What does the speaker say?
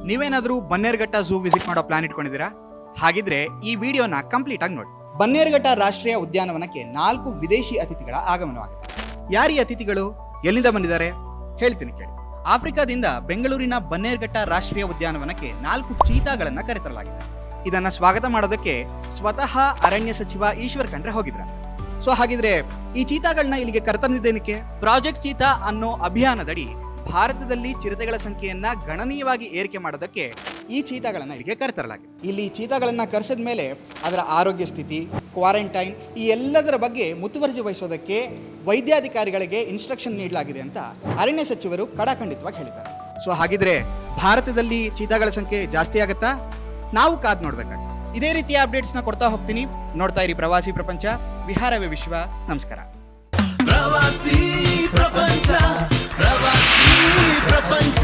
ನೀವೇನಾದರೂ Bannerghatta zoo visit ಮಾಡೋ plan ಇಟ್ಕೊಂಡಿದ್ದೀರಾ? ಹಾಗಿದ್ರೆ ಈ ವಿಡಿಯೋನ ಕಂಪ್ಲೀಟ್ ಆಗಿ ನೋಡಿ. ಬನ್ನೇರುಘಟ್ಟ ರಾಷ್ಟ್ರೀಯ ಉದ್ಯಾನವನಕ್ಕೆ 4 ವಿದೇಶಿ ಅತಿಥಿಗಳ ಆಗಮನವಾಗಿದೆ. ಯಾರು ಈ ಅತಿಥಿಗಳು, ಎಲ್ಲಿಂದ ಬಂದಿದ್ದಾರೆ ಹೇಳ್ತೀನಿ ಕೇಳಿ. ಆಫ್ರಿಕಾದಿಂದ ಬೆಂಗಳೂರಿನ ಬನ್ನೇರುಘಟ್ಟ ರಾಷ್ಟ್ರೀಯ ಉದ್ಯಾನವನಕ್ಕೆ 4 ಚೀತಾಗಳನ್ನ ಕರೆತರಲಾಗಿದೆ. ಇದನ್ನ ಸ್ವಾಗತ ಮಾಡೋದಕ್ಕೆ ಸ್ವತಃ ಅರಣ್ಯ ಸಚಿವ ಈಶ್ವರ್ ಖಂಡ್ರೆ ಹೋಗಿದ್ರ. ಸೊ ಹಾಗಿದ್ರೆ ಈ ಚೀತಾಗಳನ್ನ ಇಲ್ಲಿಗೆ ಕರೆತಂದಿದ್ದೇನಕ್ಕೆ? ಪ್ರಾಜೆಕ್ಟ್ ಚೀತಾ ಅನ್ನೋ ಅಭಿಯಾನದಡಿ ಭಾರತದಲ್ಲಿ ಚಿರತೆಗಳ ಸಂಖ್ಯೆಯನ್ನ ಗಣನೀಯವಾಗಿ ಏರಿಕೆ ಮಾಡೋದಕ್ಕೆ ಈ ಚೀತಾಗಳನ್ನ ಇಲ್ಲಿಗೆ ಕರೆತರಲಾಗಿದೆ. ಇಲ್ಲಿ ಚೀತಾಗಳನ್ನ ಕರೆಸಿದ ಮೇಲೆ ಅದರ ಆರೋಗ್ಯ ಸ್ಥಿತಿ, ಕ್ವಾರಂಟೈನ್ ಈ ಎಲ್ಲದರ ಬಗ್ಗೆ ಮುತುವರ್ಜಿ ವಹಿಸೋದಕ್ಕೆ ವೈದ್ಯಾಧಿಕಾರಿಗಳಿಗೆ ಇನ್ಸ್ಟ್ರಕ್ಷನ್ ನೀಡಲಾಗಿದೆ ಅಂತ ಅರಣ್ಯ ಸಚಿವರು ಕಡಾಖಂಡಿತವಾಗಿ ಹೇಳಿದ್ದಾರೆ. ಸೊ ಹಾಗಿದ್ರೆ ಭಾರತದಲ್ಲಿ ಚೀತಾಗಳ ಸಂಖ್ಯೆ ಜಾಸ್ತಿ ಆಗತ್ತಾ? ನಾವು ಕಾದ್ ನೋಡ್ಬೇಕಾಗುತ್ತೆ. ಇದೇ ರೀತಿಯ ಅಪ್ಡೇಟ್ಸ್ನ ಕೊಡ್ತಾ ಹೋಗ್ತೀನಿ. ನೋಡ್ತಾ ಇರಿ ಪ್ರವಾಸಿ ಪ್ರಪಂಚ, ವಿಹಾರವೇ ವಿಶ್ವ. ನಮಸ್ಕಾರ. ಪ್ರವಾಸಿ ಪ್ರಪಂಚ, ಪ್ರವಾಸಿ ಪ್ರಪಂಚ.